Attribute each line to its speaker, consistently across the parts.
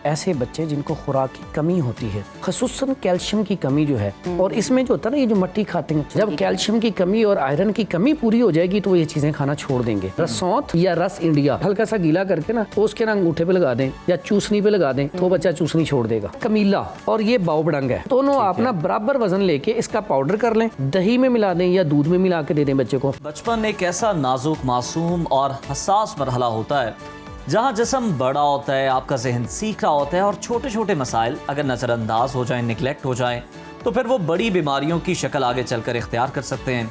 Speaker 1: ऐसे बच्चे जिनको खुराक की कमी होती है, ख़ुसूसन कैल्शियम की कमी जो है। और इसमें जो होता है ना, ये जो मट्टी खाते हैं, जब कैल्शियम की कमी और आयरन की कमी पूरी हो जाएगी तो ये चीजें खाना छोड़ देंगे। रसौंठ या रस इंडिया हल्का सा गीला करके ना तो उसके ना अंगूठे पे लगा दें या चूसनी पे लगा दें तो बच्चा चूसनी छोड़ देगा। कमीला और ये बावबड़ंग है, दोनों आप ना बराबर वजन लेके इसका पाउडर कर लें, दही में मिला दें या दूध में मिला के दे दें बच्चे को।
Speaker 2: बचपन एक ऐसा नाजुक, मासूम और हसास मरहला होता है जहाँ जिस्म बड़ा होता है, आपका जहन सीख रहा होता है और छोटे छोटे मसाइल अगर नज़रअंदाज हो जाएं, निगलेक्ट हो जाएं तो फिर वो बड़ी बीमारियों की शक्ल आगे चलकर इख्तियार कर सकते हैं।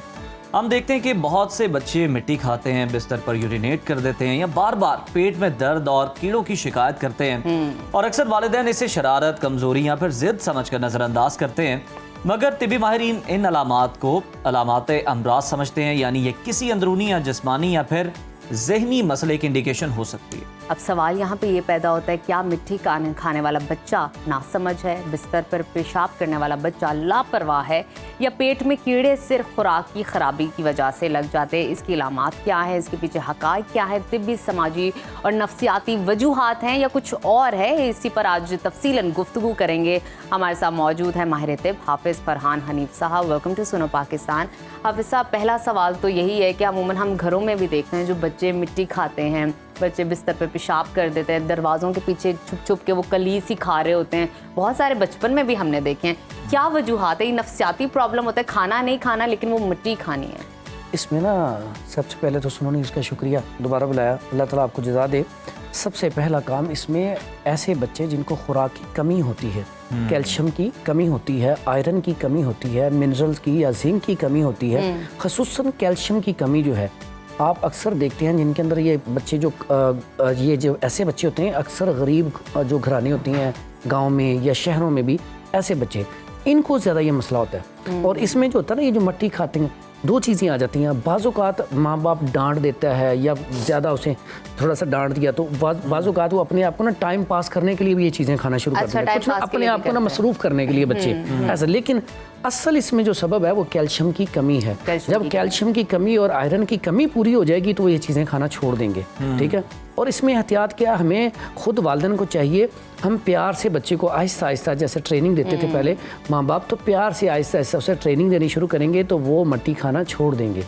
Speaker 2: हम देखते हैं कि बहुत से बच्चे मिट्टी खाते हैं, बिस्तर पर यूरिनेट कर देते हैं या बार बार पेट में दर्द और कीड़ों की शिकायत करते हैं और अक्सर वालिदैन इसे शरारत, कमजोरी या फिर जिद समझकर नज़रअंदाज करते हैं। मगर तिबी माहिरीन इन अलामात को अलामात अमराज समझते हैं, यानी ये किसी अंदरूनी या जिस्मानी या फिर ज़हनी मसले की इंडिकेशन हो सकती है।
Speaker 3: अब सवाल यहाँ पे ये पैदा होता है, क्या मिट्टी खाने वाला बच्चा नासमझ है, बिस्तर पर पेशाब करने वाला बच्चा लापरवाह है, या पेट में कीड़े सिर्फ खुराक की खराबी की वजह से लग जाते हैं? इसकी अलामात क्या है, इसके पीछे हकायक क्या है, तिब्बी, समाजी और नफ्सियाती वजूहात हैं या कुछ और है? इसी पर आज तफसीलन गुफ्तगू करेंगे। हमारे साथ मौजूद है माहिर तिब हाफिज़ फरहान हनीफ साहब। वेलकम टू सुनो पाकिस्तान। हाफिज़ साहब, पहला सवाल तो यही है कि अमूमन हम घरों में भी देखते हैं जो बच्चे मिट्टी खाते हैं, बच्चे बिस्तर पे पेशाब कर देते हैं, दरवाज़ों के पीछे छुप छुप के वो कलीस ही खा रहे होते हैं। बहुत सारे बचपन में भी हमने देखे हैं। क्या वजूहात है? ये नफ्सियाती प्रॉब्लम होता है, खाना नहीं खाना लेकिन वो मिट्टी खानी है?
Speaker 1: इसमें ना सबसे पहले तो सुनो, इसका शुक्रिया, दोबारा बुलाया, अल्लाह ताला आपको जज़ा दे। सबसे पहला काम, इसमें ऐसे बच्चे जिनको खुराक की कमी होती है, कैल्शियम की कमी होती है, आयरन की कमी होती है, मिनरल्स की या जिंक की कमी होती है, ख़ुसूसन कैल्शियम की कमी जो है, आप अक्सर देखते हैं जिनके अंदर ये बच्चे ये जो ऐसे बच्चे होते हैं, अक्सर गरीब जो घराने होती हैं गांव में या शहरों में भी, ऐसे बच्चे, इनको ज़्यादा ये मसला होता है। और इसमें जो होता है ना, ये जो मट्टी खाते हैं, दो चीज़ें आ जाती हैं। बाज़-औक़ात माँ बाप डांट देता है या ज़्यादा उसे थोड़ा सा डांट दिया तो बाज़-औक़ात वो अपने आप को ना टाइम पास करने के लिए भी ये चीज़ें खाना शुरू कर देते हैं, कुछ अपने आप को ना मसरूफ़ करने के लिए बच्चे ऐसा। लेकिन असल इसमें जो सबब है वो कैल्शियम की कमी है। जब कैल्शियम की कमी और आयरन की कमी पूरी हो जाएगी तो ये चीज़ें खाना छोड़ देंगे। ठीक है। और इसमें एहतियात क्या, हमें खुद वालिदैन को चाहिए, हम प्यार से बच्चे को आहिस्ता आहिस्ता, जैसे ट्रेनिंग देते थे पहले माँ बाप, तो प्यार से आहिस्ता आहिस्ता उसे ट्रेनिंग देनी शुरू करेंगे तो वो मट्टी खाना छोड़ देंगे।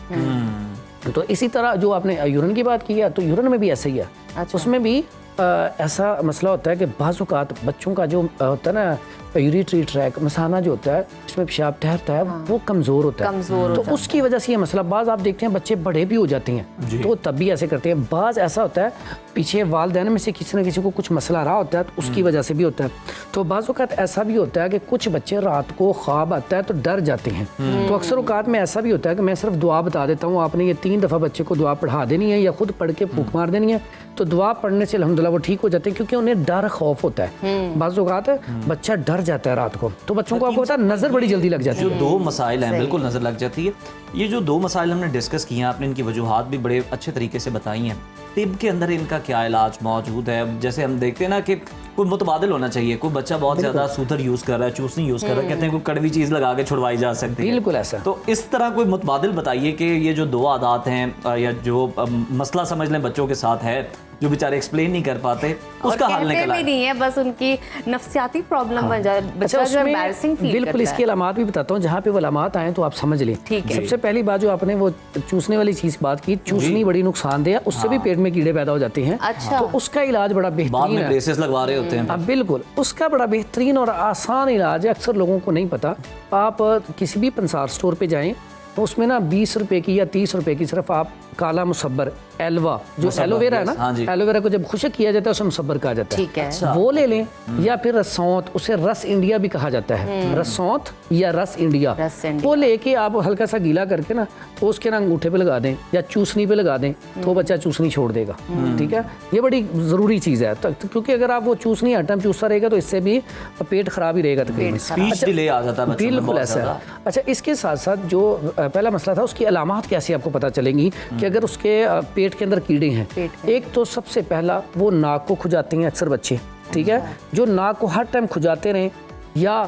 Speaker 1: तो इसी तरह जो आपने यूरिन की बात की है, तो यूरिन में भी ऐसा ही है। उसमें भी ऐसा मसला होता है कि बाज़ औक़ात बच्चों का जो होता है ना यूरिटरी ट्रैक, मसाना जो होता है, इसमें पेशाब ठहरता है, वो कमज़ोर होता है। तो उसकी वजह से ये मसला, बाज़ आप देखते हैं बच्चे बड़े भी हो जाते हैं तो तब भी ऐसे करते हैं। बाज़ ऐसा होता है पीछे वालिदैन में से किसी न किसी को कुछ मसला रहा होता है तो उसकी वजह से भी होता है। तो बाज़ औक़ात ऐसा भी होता है कि कुछ बच्चे रात को ख्वाब आता है तो डर जाते हैं। तो अक्सर औक़ात में ऐसा भी होता है कि मैं सिर्फ दुआ बता देता हूँ, आपने ये 3 दफ़ा बच्चे को दुआ पढ़ा देनी है या खुद पढ़ के फूंक मार देनी है, तो दुआ पढ़ने से अल्हम्दुलिल्लाह वो ठीक हो जाते हैं, क्योंकि उन्हें डर खौफ होता है। बाज़ औक़ात बच्चा डर जाता है रात को, तो बच्चों को आपको पता है नज़र बड़ी जल्दी लग जाती है।
Speaker 2: जो 2 मसाइल हैं, बिल्कुल नज़र लग जाती है। ये जो 2 मसाइल हमने डिस्कस किए हैं, आपने इनकी वजूहात भी बड़े अच्छे तरीके से बताई हैं। तिब के अंदर इनका क्या इलाज मौजूद है? जैसे हम देखते हैं ना कि कोई मुतबादिल होना चाहिए, कोई बच्चा बहुत ज़्यादा सूथर यूज़ कर रहा है, चूसनी यूज़ कर रहा है, कहते हैं कोई कड़वी चीज़ लगा के छुड़वाई जा सकती है।
Speaker 1: बिल्कुल ऐसा।
Speaker 2: तो इस तरह कोई मुतबादिल बताइए कि ये जो 2 आदात हैं या जो मसला समझ लें बच्चों के साथ है, जो बेचारे एक्सप्लेन नहीं कर पाते, उसका हल निकला
Speaker 3: भी नहीं है, बस उनकी नफ्सियाती प्रॉब्लम बन जाए, बच्चा जो एम्बैरसिंग फील करता है।
Speaker 1: बिल्कुल, इसकी अलामात भी बताता हूँ, जहाँ पे वो अलामात आए तो आप समझ लें। सबसे पहली बात जो आपने वो चूसने वाली चीज़ बात की, चूसनी बड़ी नुकसानदेह है, उससे भी पेट में कीड़े पैदा हो जाते हैं।
Speaker 3: अच्छा।
Speaker 1: तो उसका इलाज बड़ा बेहतरीन है,
Speaker 2: ब्रेसेस लगवा रहे होते हैं।
Speaker 1: बिल्कुल, उसका बड़ा बेहतरीन और आसान इलाज है, अक्सर लोगों को नहीं पता। आप किसी भी पंसार स्टोर पे जाएं तो उसमें ना 20 रुपए की या 30 रुपए की सिर्फ आप काला मुसब्बर, एलवा, जो एलोवेरा है ना, एलोवेरा को जब खुश्क किया जाता है उसे मुसब्बर कहा जाता है,
Speaker 3: ठीक है।
Speaker 1: अच्छा। वो ले लें, या फिर रसौंठ, उसे रस इंडिया भी कहा जाता है, रसौंठ या रस इंडिया, वो लेके आप हल्का सा गीला करके ना तो उसके ना अंगूठे पे लगा दें या चूसनी पे लगा दें तो बच्चा चूसनी छोड़ देगा। ठीक है, ये बड़ी ज़रूरी चीज़ है, तो क्योंकि अगर आप वो चूसनी हर टाइम चूसता रहेगा तो इससे भी पेट खराब ही रहेगा तकरीबन,
Speaker 2: स्पीच डिले आ जाता है।
Speaker 1: बिल्कुल ऐसा। अच्छा, इसके साथ साथ जो पहला मसला था, उसकी अलामात कैसे आपको पता चलेंगी कि अगर उसके पेट के अंदर कीड़े हैं। एक तो सबसे पहला वो नाक को खुजाते हैं अक्सर बच्चे, ठीक है, जो नाक को हर टाइम खुजाते रहें या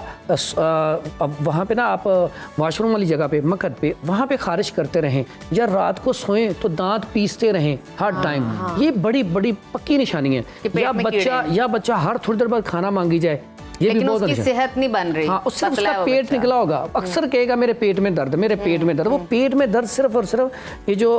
Speaker 1: वहाँ पे ना आप वॉशरूम वाली जगह पे मकद पे वहाँ पे खारिश करते रहें, या रात को सोएं तो दांत पीसते रहें हर टाइम, ये बड़ी बड़ी पक्की निशानी है। या बच्चा हर थोड़ी देर बाद खाना मांगी जाए, ये
Speaker 3: लेकिन
Speaker 1: भी बहुत
Speaker 3: उसकी
Speaker 1: अच्छा।
Speaker 3: सेहत नहीं बन रही।
Speaker 1: हाँ, उससे
Speaker 3: पतला
Speaker 1: उसका
Speaker 3: है वो
Speaker 1: पेट
Speaker 3: बच्चा।
Speaker 1: निकला होगा, अक्सर कहेगा मेरे पेट में दर्द, मेरे पेट में दर्द। वो पेट में दर्द सिर्फ और सिर्फ ये जो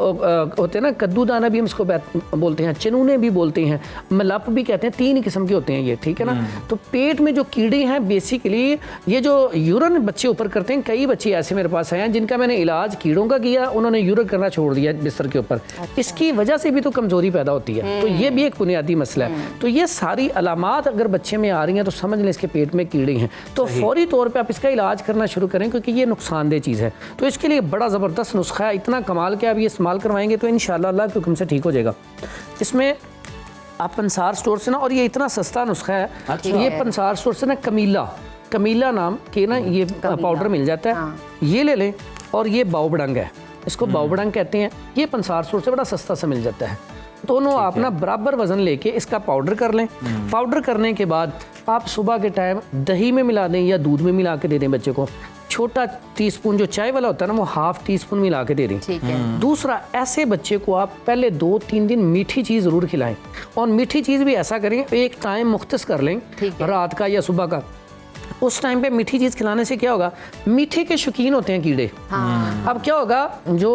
Speaker 1: होते हैं ना, कद्दू दाना भी हम इसको बोलते हैं, चनूने भी बोलते हैं, मलप भी कहते हैं, 3 किस्म के होते हैं ये, ठीक है ना। तो पेट में जो कीड़े हैं बेसिकली, ये जो यूरिन बच्चे ऊपर करते हैं, कई बच्चे ऐसे मेरे पास आए हैं जिनका मैंने इलाज कीड़ों का किया, उन्होंने यूरिन करना छोड़ दिया बिस्तर के ऊपर। इसकी वजह से भी तो कमजोरी पैदा होती है, तो ये भी एक बुनियादी मसला है। तो ये सारी अलामात अगर बच्चे में आ रही हैं तो समझ लें इसके पेट में कीड़े हैं, तो फौरी तौर पे आप इसका इलाज करना शुरू करें, क्योंकि ये नुकसानदेह चीज़ है। तो इसके लिए बड़ा ज़बरदस्त नुस्खा है, इतना कमाल के आप ये इस्तेमाल करवाएंगे तो इंशाअल्लाह अल्लाह के हुक्म से ठीक हो जाएगा। इसमें आप पंसार स्टोर से ना, और ये इतना सस्ता नुस्खा है, ये पंसार स्टोर से ना कमीला नाम के ना ये पाउडर मिल जाता है, ये ले लें। और ये बाउबडंग है, इसको बाउबडंग कहते हैं, ये पंसार स्टोर से बड़ा सस्ता सा मिल जाता है। दोनों आप ना बराबर वजन लेके इसका पाउडर कर लें। पाउडर करने के बाद आप सुबह के टाइम दही में मिला दें या दूध में मिला के दे दें बच्चे को। छोटा टीस्पून जो चाय वाला होता है ना, वो हाफ टीस्पून मिला के दे दें।
Speaker 3: ठीक है।
Speaker 1: दूसरा, ऐसे बच्चे को आप पहले 2-3 दिन मीठी चीज़ ज़रूर खिलाएं, और मीठी चीज़ भी ऐसा करें, एक टाइम मुख्तस कर लें, रात का या सुबह का। उस टाइम पे मीठी चीज़ खिलाने से क्या होगा, मीठे के शौकीन होते हैं कीड़े। अब क्या होगा, जो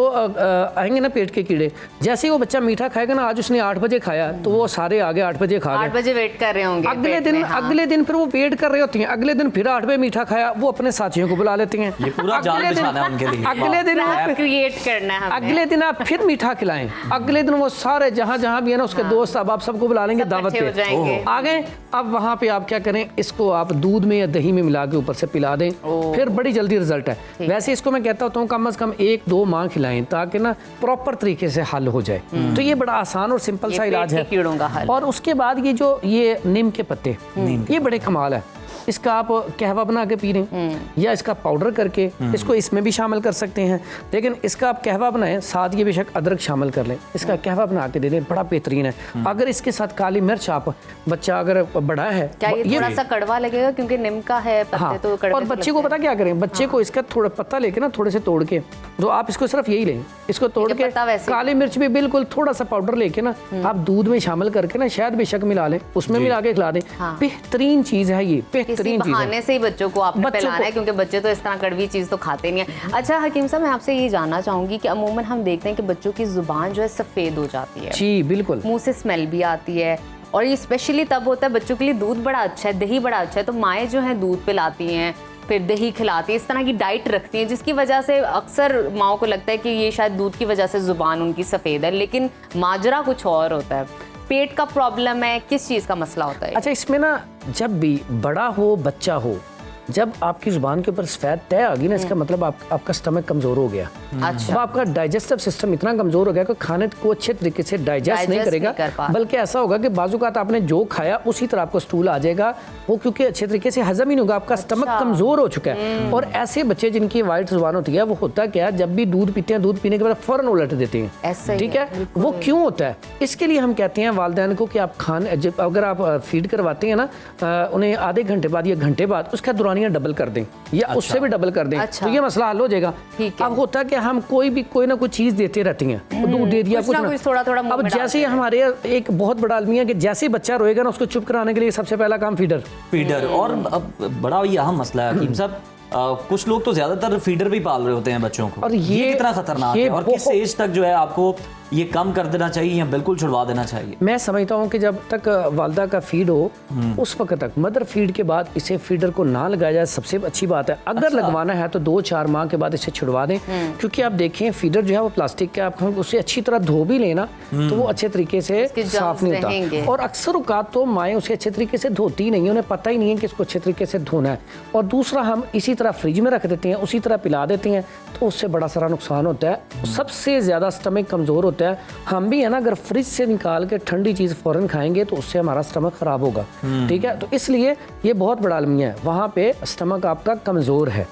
Speaker 1: आएंगे ना पेट के कीड़े, जैसे ही वो बच्चा मीठा खाएगा ना, आज उसने 8 बजे खाया तो वो सारे आगे 8 बजे खा गए,
Speaker 3: 8 बजे वेट कर रहे होंगे
Speaker 1: अगले दिन फिर वो वेट कर रहे होती हैं, अगले दिन फिर 8 बजे मीठा खाया, वो अपने साथियों को बुला लेते हैं।
Speaker 2: ये पूरा जाल बिछाना है उनके लिए।
Speaker 1: अगले दिन
Speaker 3: क्रिएट करना है हमें।
Speaker 1: अगले दिन आप फिर मीठा खिलाएं, अगले दिन वो सारे जहां भी है ना उसके दोस्त अब आप सबको बुला लेंगे दावत पे, आ गए। अब वहां पे आप क्या करें, इसको आप दूध में या दही में मिला के ऊपर से पिला दें, फिर बड़ी जल्दी रिजल्ट है। वैसे इसको मैं कहता हूँ कम से कम 1-2 माह खिलाएं, ताकि ना प्रॉपर तरीके से हल हो जाए। तो ये बड़ा आसान और सिंपल सा इलाज है
Speaker 3: कीड़ों का हल।
Speaker 1: और उसके बाद ये नीम के पत्ते, ये बड़े कमाल है। इसका आप कहवा बना के पी लें, या इसका पाउडर करके इसको इसमें भी शामिल कर सकते हैं। लेकिन इसका आप कहवा बनाएं, साथ ये बेशक अदरक शामिल कर लें, इसका कहवा बना के दे दें, बड़ा बेहतरीन है। अगर इसके साथ काली मिर्च, आप बच्चा अगर बड़ा है,
Speaker 3: क्या ये थोड़ा सा कड़वा लगेगा क्योंकि नीम का है पत्ते?
Speaker 1: हाँ,
Speaker 3: तो कड़वे
Speaker 1: और बच्चे को पता क्या करें, बच्चे को इसका थोड़ा पत्ता लेके ना, थोड़े से तोड़ के, तो आप इसको सिर्फ यही लें, इसको तोड़ के काली मिर्च भी बिल्कुल थोड़ा सा पाउडर लेके ना आप दूध में शामिल करके ना, शायद बेशक मिला लें, उसमें मिला के खिला दें। बेहतरीन चीज है ये, बेहतरीन चीज है।
Speaker 3: से ही बच्चों को आपने पिलाना है, क्योंकि बच्चे तो इस तरह कड़वी चीज तो खाते नहीं है। अच्छा हकीम साहब, मैं आपसे ये जानना चाहूंगी कि अमूमन हम देखते हैं कि बच्चों की जुबान जो है सफेद हो जाती है।
Speaker 1: जी बिल्कुल।
Speaker 3: मुंह से स्मेल भी आती है, और ये स्पेशली तब होता है, बच्चों के लिए दूध बड़ा अच्छा है, दही बड़ा अच्छा है, तो माएँ जो है दूध पिलाती हैं, फिर दही खिलाती है, इस तरह की डाइट रखती हैं, जिसकी वजह से अक्सर माओ को लगता है कि ये शायद दूध की वजह से जुबान उनकी सफेद है, लेकिन माजरा कुछ और होता है। पेट का प्रॉब्लम है, किस चीज का मसला होता है?
Speaker 1: अच्छा, इसमें ना जब भी बड़ा हो बच्चा हो, जब आपकी जुबान के ऊपर सफेद तय आ गई ना, इसका मतलब आपका स्टमक कमजोर हो गया।
Speaker 3: अच्छा।
Speaker 1: अब आपका डाइजेस्टिव सिस्टम इतना कमजोर हो गया कि खाने को अच्छे तरीके से डाइजेस्ट नहीं करेगा, बल्कि ऐसा होगा कि बाजुकात आपने जो खाया उसी तरह आपको स्टूल आ जाएगा, वो क्योंकि अच्छे तरीके से हजम ही नहीं होगा, आपका स्टमक कमजोर हो चुका है। और ऐसे बच्चे जिनकी वाइट जुबान होती है, वो होता क्या, जब भी दूध पीते हैं, दूध पीने के बाद फौरन उलट देते हैं। ठीक है, वो क्यों होता है? इसके लिए हम कहते हैं वालिदैन को कि आप खाने, अगर आप फीड करवाते हैं ना उन्हें, आधे घंटे बाद या घंटे बाद उसका दौरानिया डबल कर दें, या उससे भी डबल कर दें। तो ये मसला हल हो जाएगा। अब होता है कि हम कोई ना कोई चीज देते रहती हैं, दूध दे दिया, कुछ
Speaker 3: थोड़ा
Speaker 1: अब जैसे हमारे एक बहुत बड़ा आलमी है कि जैसे बच्चा रोएगा ना, उसको चुप कराने के लिए सबसे पहला काम फीडर। और
Speaker 2: बड़ा ये अहम मसला है हकीम साहब, कुछ लोग तो ज्यादातर फीडर भी पाल रहे होते हैं बच्चों को, और ये कितना खतरनाक है, और किस एज तक जो है आपको ये कम कर देना चाहिए या बिल्कुल छुड़वा देना चाहिए?
Speaker 1: मैं समझता हूँ कि जब तक वालदा का फीड हो उस वक्त तक, मदर फीड के बाद इसे फीडर को ना लगाया जाए, सबसे अच्छी बात है। अगर लगवाना है तो 2-4 माह के बाद इसे छुड़वा दें, क्योंकि आप देखें फीडर जो है वो प्लास्टिक का, आप उसे अच्छी तरह धो भी लेना तो वो अच्छे तरीके से साफ नहीं होता, और अक्सर औकात तो माएँ उसे अच्छे तरीके से धोती नहीं, उन्हें पता ही नहीं है कि इसको अच्छे तरीके से धोना है। और दूसरा, हम इसी तरह फ्रिज में रख देते हैं, उसी तरह पिला देते हैं, तो उससे बड़ा सारा नुकसान होता है। सबसे ज्यादा स्टमक कमजोर होता है। हम भी है ना, अगर फ्रिज से निकाल के ठंडी चीज फौरन खाएंगे तो उससे हमारा स्टमक खराब होगा। ठीक है, तो इसलिए ये बहुत बड़ा अलमिया है, वहाँ पे स्टमक आपका कमजोर है,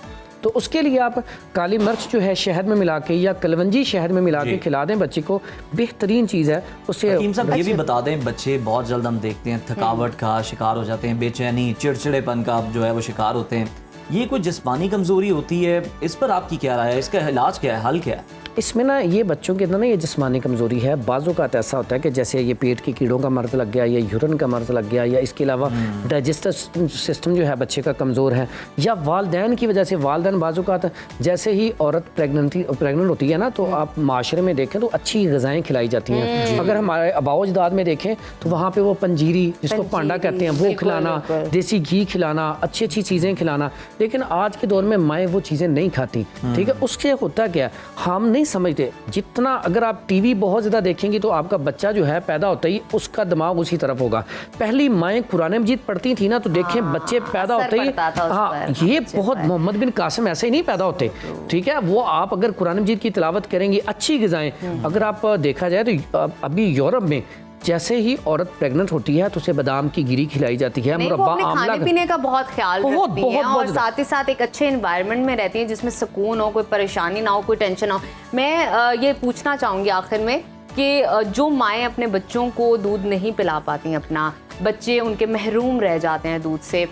Speaker 1: तो उसके लिए आप काली मिर्च जो है शहद में मिला के या कलवंजी शहद में मिला के खिला दें बच्चे को, बेहतरीन चीज़ है। उससे
Speaker 2: हकीम साहब ये भी बता दें, बच्चे बहुत जल्द हम देखते हैं थकावट का शिकार हो जाते हैं, बेचैनी चिड़चिड़ेपन का जो है वो शिकार होते हैं, ये कोई जिस्मानी कमजोरी होती है, इस पर आपकी क्या राय है, इसका इलाज क्या है, हल क्या है?
Speaker 1: इसमें ना ये बच्चों के अंदर ना ये जिस्मानी कमज़ोरी है। बाज़ों का ऐसा होता है कि जैसे ये पेट के कीड़ों का मर्ज़ लग गया या यूरिन का मर्ज़ लग गया, या इसके अलावा डाइजेस्टिव सिस्टम जो है बच्चे का कमज़ोर है, या वालदैन की वजह से, वालदैन बाज़ों का जैसे ही औरत प्रेगनेंट होती है ना, तो आप माशरे में देखें तो अच्छी ग़िज़ाएँ खिलाई जाती हैं। अगर हमारे आबाओ अजदाद में देखें तो वहाँ पर वो पंजीरी जिसको पांडा कहते हैं वो खिलाना, देसी घी खिलाना, अच्छी अच्छी चीज़ें खिलाना। लेकिन आज के दौर में माएँ वो चीज़ें नहीं खाती, ठीक है। उससे होता क्या, हम नहीं समझते। जितना अगर आप टीवी बहुत ज़्यादा देखेंगे तो आपका बच्चा जो है पैदा होता ही उसका दिमाग उसी तरफ होगा। पहली माएँ कुरान मजीद पढ़ती थी ना, तो देखें बच्चे पैदा होते ही, हाँ ये बहुत मोहम्मद बिन कासिम ऐसे ही नहीं पैदा होते, ठीक है। वो आप अगर कुरान मजीद की तिलावत करेंगे, अच्छी ग़िज़ाएँ, अगर आप देखा जाए तो अभी यूरोप में जैसे ही औरत प्रेग्नेंट होती है तो उसे बादाम की गिरी खिलाई जाती है, मुरब्बा, आंवला,
Speaker 3: खाने पीने का बहुत ख्याल रखती हैं और साथ ही साथ एक अच्छे एनवायरनमेंट में रहती हैं जिसमें सुकून हो, कोई परेशानी ना हो, कोई टेंशन ना हो। मैं ये पूछना चाहूँगी आखिर में कि जो माएँ अपने बच्चों को दूध नहीं पिला पाती हैं, अपना बच्चे उनके महरूम रह जाते हैं दूध से,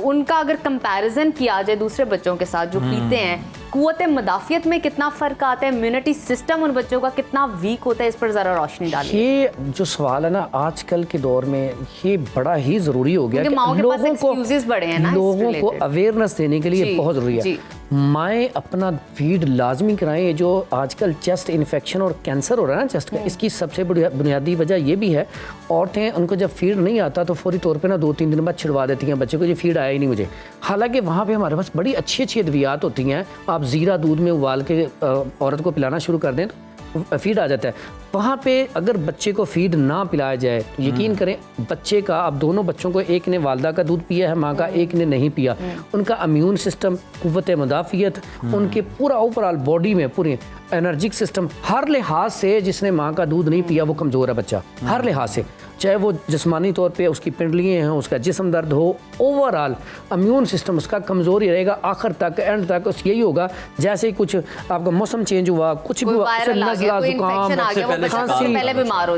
Speaker 3: उनका अगर कंपैरिजन किया जाए दूसरे बच्चों के साथ जो पीते हैं, कुव्वत मदाफियत में कितना फ़र्क आता है, इम्यूनिटी सिस्टम उन बच्चों का कितना वीक होता है, इस पर ज़रा रोशनी डालिए।
Speaker 1: ये जो सवाल है ना आजकल के दौर में ये बड़ा ही ज़रूरी हो गया कि लोगों को अवेयरनेस देने के लिए बहुत ज़रूरी है। माएँ अपना फीड लाजमी कराएं। ये जो आजकल चेस्ट इन्फेक्शन और कैंसर हो रहा है ना चेस्ट का, इसकी सबसे बुनियादी वजह ये भी है, औरतें उनको जब फीड नहीं आता तो फौरी तौर पे ना 2-3 दिन बाद छिड़वा देती हैं बच्चे को, ये फीड आया ही नहीं मुझे। हालांकि वहाँ पे हमारे पास बड़ी अच्छी अच्छी अद्वियात होती हैं, आप ज़ीरा दूध में उबाल के औरत को पिलाना शुरू कर दें तो फीड आ जाता है। वहाँ पे अगर बच्चे को फीड ना पिलाया जाए तो यकीन करें बच्चे का, अब दोनों बच्चों को, एक ने वालदा का दूध पिया है माँ का, एक ने नहीं पिया, उनका इम्यून सिस्टम, कुव्वत मदाफियत, उनके पूरा ओवरऑल बॉडी में पूरे एनर्जिक सिस्टम, हर लिहाज से जिसने माँ का दूध नहीं पिया वो कमज़ोर है बच्चा, हर लिहाज से, चाहे वो जिस्मानी तौर पे उसकी पिंडलियाँ हैं, उसका जिस्म दर्द हो, ओवरऑल इम्यून सिस्टम उसका कमज़ोर ही रहेगा आखिर तक, एंड तक यही होगा। जैसे ही कुछ आपका मौसम चेंज हुआ, कुछ भी हुआ, नज़ला, जुकाम,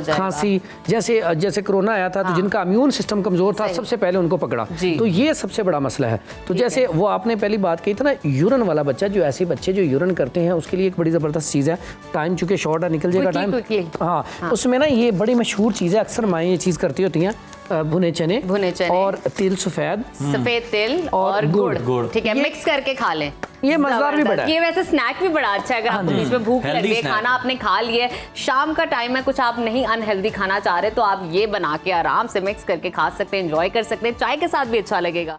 Speaker 1: खांसी, जैसे कोरोना आया था तो जिनका इम्यून सिस्टम कमज़ोर था सबसे पहले उनको पकड़ा, तो ये सबसे बड़ा मसला है। तो जैसे वो आपने पहली बात कही थी ना, यूरिन वाला बच्चा, जो ऐसे बच्चे जो यूरिन करते हैं उसके लिए एक बड़ी ज़बरदस्त चीज़ है, टाइम चूँकि शॉर्ट है, निकल जाएगा टाइम, हाँ उसमें ना ये बड़ी मशहूर चीज़ है, अक्सर माएँ ये चीज़ करती होती हैं, भुने चने और तिल, सफेद तिल और गुड़, ठीक है, मिक्स करके खा लें। ये मजेदार भी बड़ा है, ये वैसे स्नैक भी बड़ा अच्छा है। अगर आपको बीच में भूख लग गई, खाना आपने खा लिया, शाम का टाइम है, कुछ आप नहीं अनहेल्दी खाना चाह रहे तो आप ये बना के आराम से मिक्स करके खा सकते हैं, एंजॉय कर सकते हैं, चाय के साथ भी अच्छा लगेगा।